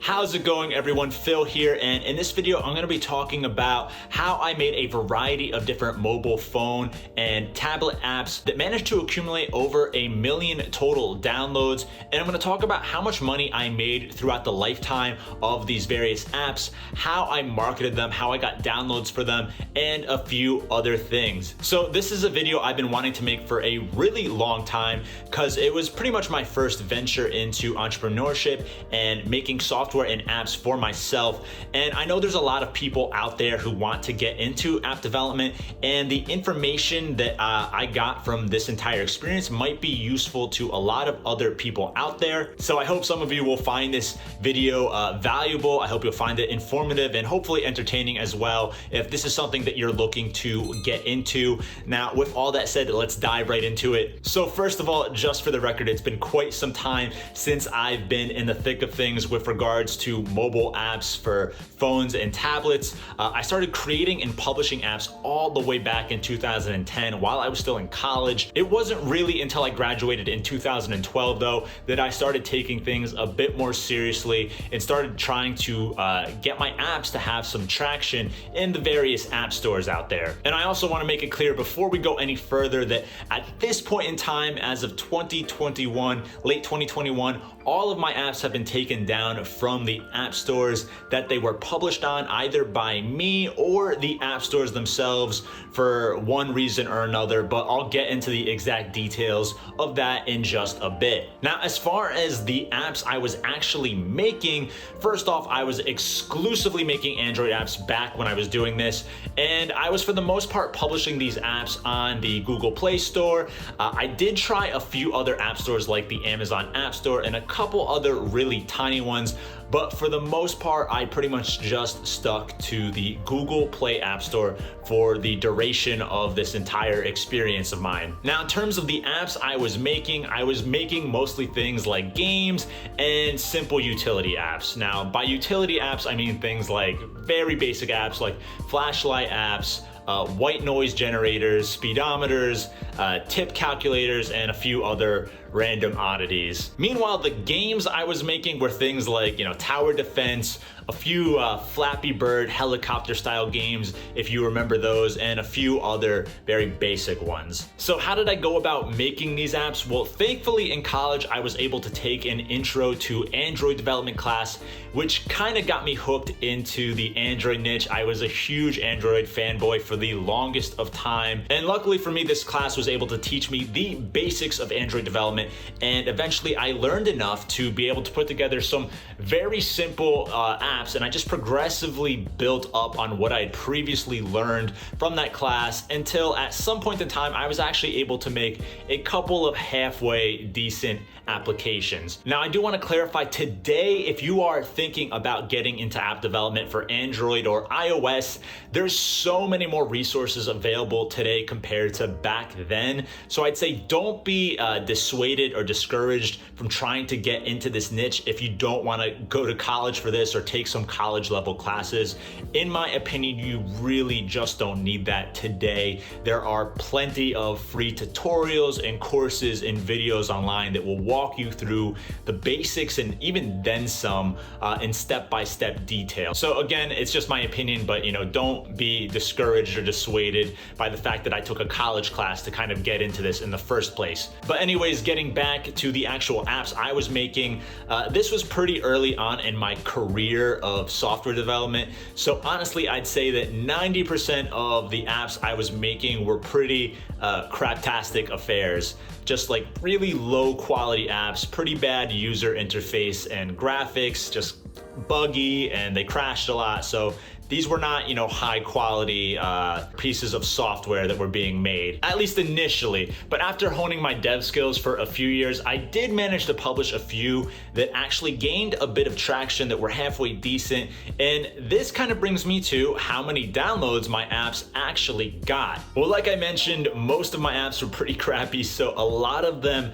How's it going, everyone? Phil here, and in this video I'm going to be talking about how I made a variety of different mobile phone and tablet apps that managed to accumulate over 1 million total downloads, and I'm going to talk about how much money I made throughout the lifetime of these various apps, how I marketed them, how I got downloads for them, and a few other things. So this is a video I've been wanting to make for a really long time because it was pretty much my first venture into entrepreneurship and making software and apps for myself. And I know there's a lot of people out there who want to get into app development, and the information that I got from this entire experience might be useful to a lot of other people out there. So I hope some of you will find this video valuable. I hope you'll find it informative and hopefully entertaining as well if this is something that you're looking to get into. Now, with all that said, let's dive right into it. So first of all, just for the record, it's been quite some time since I've been in the thick of things with regards to mobile apps for phones and tablets. I started creating and publishing apps all the way back in 2010 while I was still in college. It wasn't really until I graduated in 2012 though that I started taking things a bit more seriously and started trying to get my apps to have some traction in the various app stores out there. And I also want to make it clear before we go any further that at this point in time, as of 2021, late 2021, all of my apps have been taken down from the app stores that they were published on, either by me or the app stores themselves for one reason or another, but I'll get into the exact details of that in just a bit. Now, as far as the apps I was actually making, first off, I was exclusively making Android apps back when I was doing this, and I was for the most part publishing these apps on the Google Play Store. I did try a few other app stores like the Amazon App Store and a couple other really tiny ones, but for the most part, I pretty much just stuck to the Google Play App Store for the duration of this entire experience of mine. Now, in terms of the apps I was making mostly things like games and simple utility apps. Now, by utility apps, I mean things like very basic apps like flashlight apps, white noise generators, speedometers, tip calculators, and a few other random oddities. Meanwhile, the games I was making were things like, tower defense, a few Flappy Bird helicopter style games, if you remember those, and a few other very basic ones. So how did I go about making these apps? Well, thankfully in college, I was able to take an intro to Android development class, which kind of got me hooked into the Android niche. I was a huge Android fanboy for the longest of time. And luckily for me, this class was able to teach me the basics of Android development. And eventually I learned enough to be able to put together some very simple apps, and I just progressively built up on what I had previously learned from that class until at some point in time I was actually able to make a couple of halfway decent applications. Now, I do want to clarify today, if you are thinking about getting into app development for Android or iOS, there's so many more resources available today compared to back then. So I'd say don't be dissuaded or discouraged from trying to get into this niche if you don't want to go to college for this or take some college level classes. In my opinion, you really just don't need that today. There are plenty of free tutorials and courses and videos online that will walk you through the basics and even then some in step-by-step detail. So again, it's just my opinion, but don't be discouraged or dissuaded by the fact that I took a college class to kind of get into this in the first place. But anyways, getting back to the actual apps I was making, this was pretty early on in my career of software development. So honestly, I'd say that 90% of the apps I was making were pretty craptastic affairs. Just like really low quality apps, pretty bad user interface and graphics, just buggy, and they crashed a lot. So these were not, high quality pieces of software that were being made, at least initially. But after honing my dev skills for a few years, I did manage to publish a few that actually gained a bit of traction that were halfway decent. And this kind of brings me to how many downloads my apps actually got. Well, like I mentioned, most of my apps were pretty crappy, so a lot of them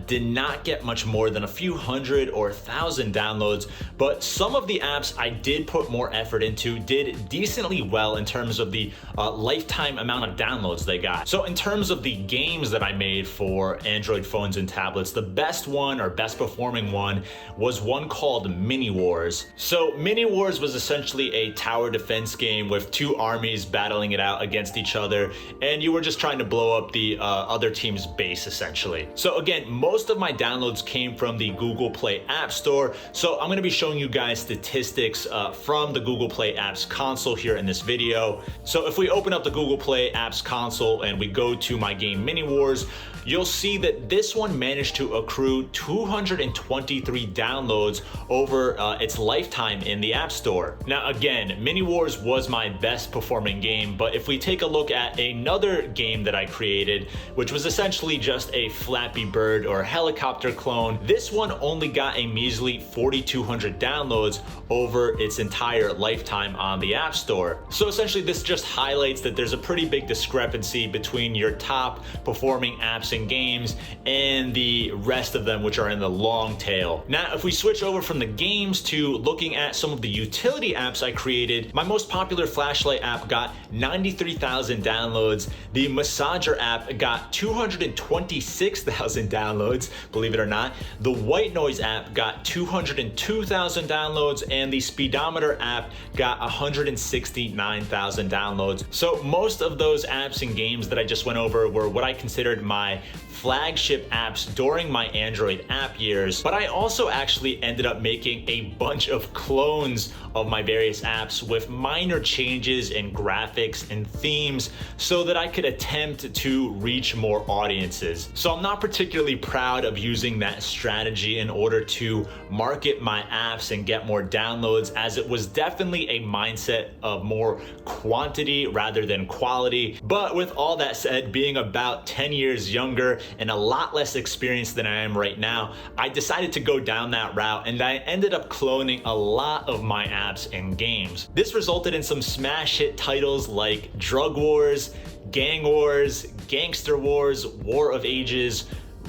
did not get much more than a few hundred or 1,000 downloads. But some of the apps I did put more effort into to did decently well in terms of the lifetime amount of downloads they got. So in terms of the games that I made for Android phones and tablets, the best one or best performing one was one called Mini Wars. So Mini Wars was essentially a tower defense game with two armies battling it out against each other, and you were just trying to blow up the other team's base essentially. So again, most of my downloads came from the Google Play App Store. So I'm going to be showing you guys statistics from the Google Play Apps console here in this video. So if we open up the Google Play Apps console and we go to my game Mini Wars, you'll see that this one managed to accrue 223 downloads over its lifetime in the App Store. Now again, Mini Wars was my best performing game, but if we take a look at another game that I created, which was essentially just a Flappy Bird or helicopter clone, this one only got a measly 4,200 downloads over its entire lifetime on the App Store. So essentially this just highlights that there's a pretty big discrepancy between your top performing apps and games and the rest of them, which are in the long tail. Now, if we switch over from the games to looking at some of the utility apps I created, my most popular flashlight app got 93,000 downloads. The massager app got 226,000 downloads, believe it or not. The white noise app got 202,000 downloads, and the speedometer app got 169,000 downloads. So most of those apps and games that I just went over were what I considered my flagship apps during my Android app years, but I also actually ended up making a bunch of clones of my various apps with minor changes in graphics and themes so that I could attempt to reach more audiences. So I'm not particularly proud of using that strategy in order to market my apps and get more downloads, as it was definitely a mindset of more quantity rather than quality. But with all that said, being about 10 years younger and a lot less experienced than I am right now, I decided to go down that route, and I ended up cloning a lot of my apps and games. This resulted in some smash hit titles like Drug Wars, Gang Wars, Gangster Wars, War of Ages,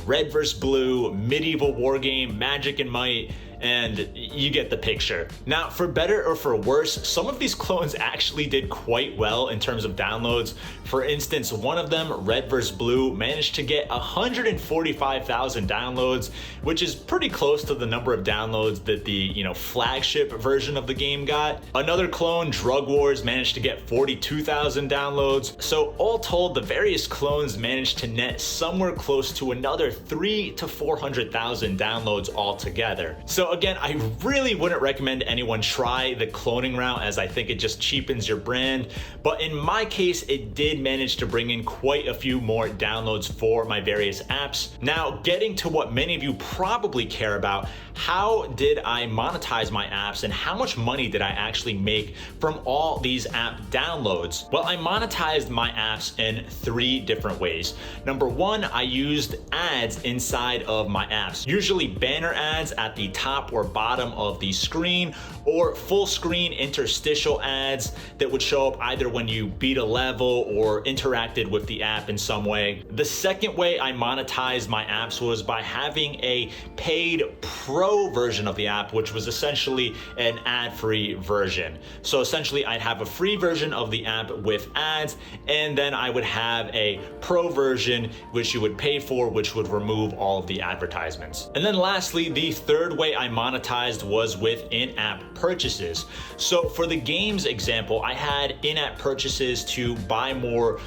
Red vs. Blue, Medieval War Game, Magic and Might, and you get the picture. Now, for better or for worse, some of these clones actually did quite well in terms of downloads. For instance, one of them, Red vs. Blue, managed to get 145,000 downloads, which is pretty close to the number of downloads that the flagship version of the game got. Another clone, Drug Wars, managed to get 42,000 downloads. So all told, the various clones managed to net somewhere close to another 300,000 to 400,000 downloads altogether. So again, I really wouldn't recommend anyone try the cloning route, as I think it just cheapens your brand. But in my case, it did manage to bring in quite a few more downloads for my various apps. Now, getting to what many of you probably care about, how did I monetize my apps and how much money did I actually make from all these app downloads? Well, I monetized my apps in 3 different ways. Number 1, I used ads inside of my apps, usually banner ads at the top or bottom of the screen, or full screen interstitial ads that would show up either when you beat a level or interacted with the app in some way. The second way I monetized my apps was by having a paid pro version of the app, which was essentially an ad-free version. So essentially I'd have a free version of the app with ads, and then I would have a pro version which you would pay for, which would remove all of the advertisements. And then lastly, the third way I monetized was with in-app purchases. So for the games example, I had in-app purchases to buy more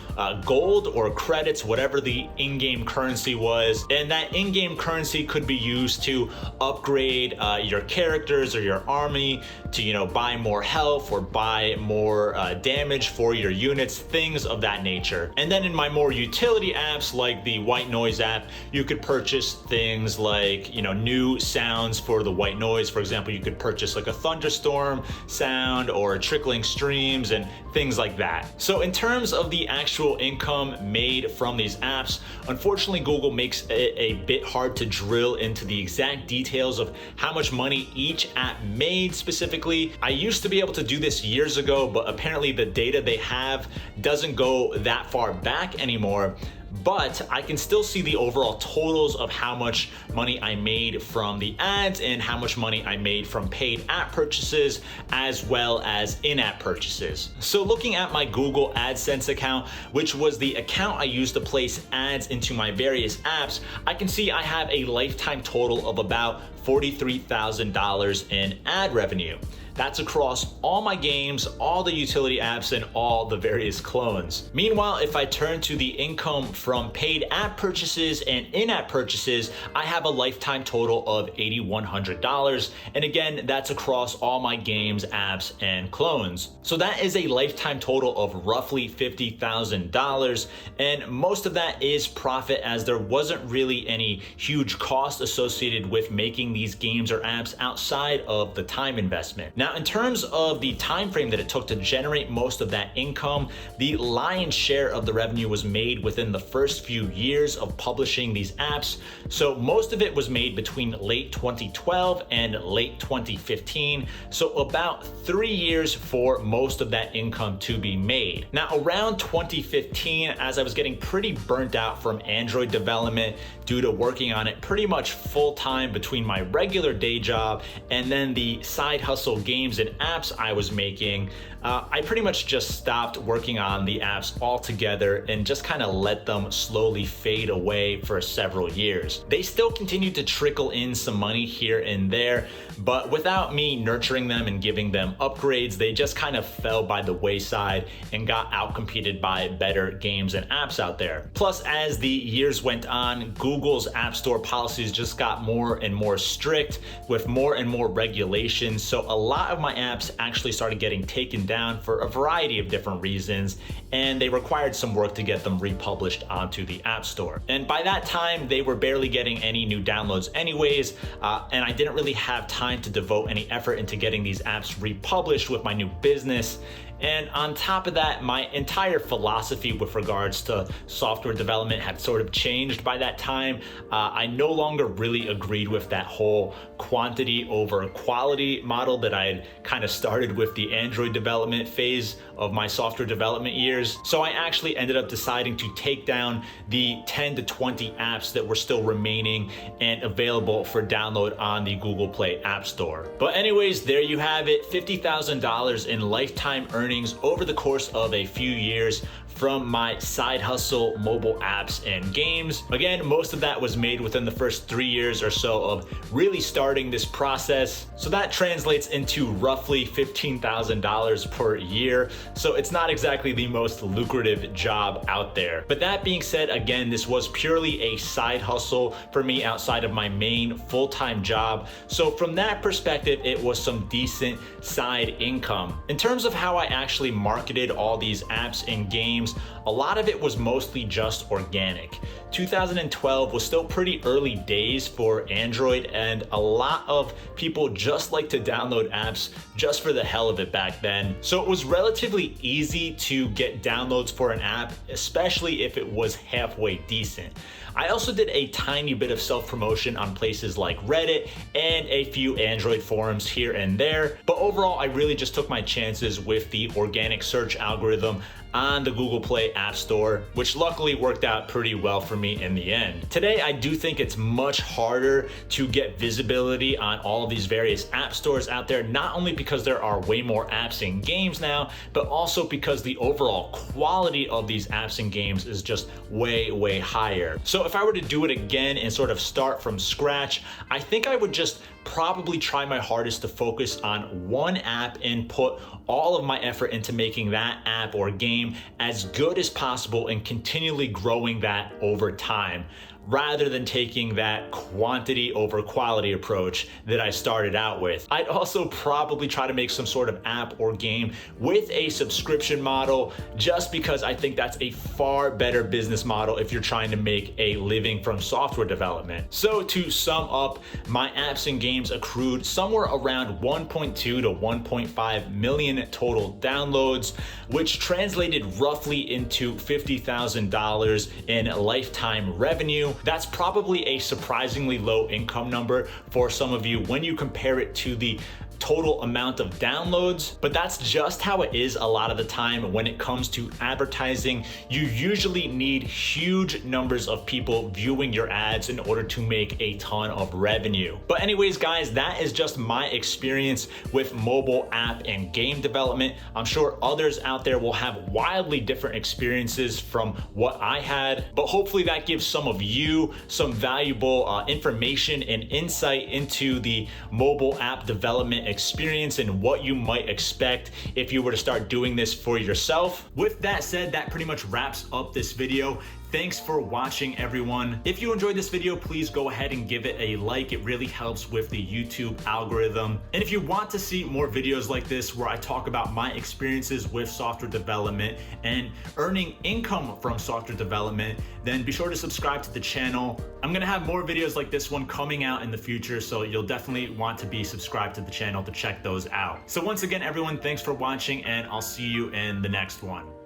gold or credits, whatever the in-game currency was, and that in-game currency could be used to upgrade your characters or your army, to buy more health or buy more damage for your units, things of that nature. And then in my more utility apps like the white noise app, you could purchase things like new sounds for the white noise. For example, you could purchase like a thunderstorm sound or trickling streams and things like that. So in terms of the actual income made from these apps, unfortunately Google makes it a bit hard to drill into the exact details of how much money each app made specifically. I used to be able to do this years ago, but apparently the data they have doesn't go that far back anymore. but I can still see the overall totals of how much money I made from the ads and how much money I made from paid app purchases as well as in-app purchases. So looking at my Google AdSense account, which was the account I used to place ads into my various apps, I can see I have a lifetime total of about $43,000 in ad revenue. That's across all my games, all the utility apps, and all the various clones. Meanwhile, if I turn to the income from paid app purchases and in-app purchases, I have a lifetime total of $8,100. And again, that's across all my games, apps, and clones. So that is a lifetime total of roughly $50,000. And most of that is profit, as there wasn't really any huge cost associated with making these games or apps outside of the time investment. Now, in terms of the time frame that it took to generate most of that income, the lion's share of the revenue was made within the first few years of publishing these apps. So most of it was made between late 2012 and late 2015. So about 3 years for most of that income to be made. Now, around 2015, as I was getting pretty burnt out from Android development due to working on it pretty much full time between my regular day job and then the side hustle games and apps I was making, I pretty much just stopped working on the apps altogether and just kind of let them slowly fade away for several years. They still continued to trickle in some money here and there, but without me nurturing them and giving them upgrades, they just kind of fell by the wayside and got outcompeted by better games and apps out there. Plus, as the years went on, Google's App Store policies just got more and more strict with more and more regulations. So a lot of my apps actually started getting taken down for a variety of different reasons, and they required some work to get them republished onto the App Store. And by that time, they were barely getting any new downloads anyways, and I didn't really have time to devote any effort into getting these apps republished with my new business. And on top of that, my entire philosophy with regards to software development had sort of changed by that time. I no longer really agreed with that whole quantity over quality model that I had kind of started with the Android development phase of my software development years. So I actually ended up deciding to take down the 10 to 20 apps that were still remaining and available for download on the Google Play App Store. But anyways, there you have it, $50,000 in lifetime earnings over the course of a few years from my side hustle mobile apps and games. Again, most of that was made within the first 3 years or so of really starting this process. So that translates into roughly $15,000 per year. So it's not exactly the most lucrative job out there. But that being said, again, this was purely a side hustle for me outside of my main full-time job. So from that perspective, it was some decent side income. In terms of how I actually marketed all these apps and games, a lot of it was mostly just organic. 2012 was still pretty early days for Android, and a lot of people just like to download apps just for the hell of it back then. So it was relatively easy to get downloads for an app, especially if it was halfway decent. I also did a tiny bit of self-promotion on places like Reddit and a few Android forums here and there, but overall I really just took my chances with the organic search algorithm on the Google Play App Store, which luckily worked out pretty well for me in the end. Today, I do think it's much harder to get visibility on all of these various app stores out there, not only because there are way more apps and games now, but also because the overall quality of these apps and games is just way, way higher. So if I were to do it again and sort of start from scratch, I think I would just probably try my hardest to focus on one app and put all of my effort into making that app or game as good as possible and continually growing that over time, rather than taking that quantity over quality approach that I started out with. I'd also probably try to make some sort of app or game with a subscription model, just because I think that's a far better business model if you're trying to make a living from software development. So to sum up, my apps and games accrued somewhere around 1.2 to 1.5 million total downloads, which translated roughly into $50,000 in lifetime revenue. That's probably a surprisingly low income number for some of you when you compare it to the total amount of downloads, but that's just how it is a lot of the time when it comes to advertising. You usually need huge numbers of people viewing your ads in order to make a ton of revenue. But anyways, guys, that is just my experience with mobile app and game development. I'm sure others out there will have wildly different experiences from what I had, but hopefully that gives some of you some valuable information and insight into the mobile app development experience and what you might expect if you were to start doing this for yourself. With that said, that pretty much wraps up this video. Thanks for watching, everyone. If you enjoyed this video, please go ahead and give it a like. It really helps with the YouTube algorithm. And if you want to see more videos like this where I talk about my experiences with software development and earning income from software development, then be sure to subscribe to the channel. I'm gonna have more videos like this one coming out in the future, so you'll definitely want to be subscribed to the channel to check those out. So once again, everyone, thanks for watching, and I'll see you in the next one.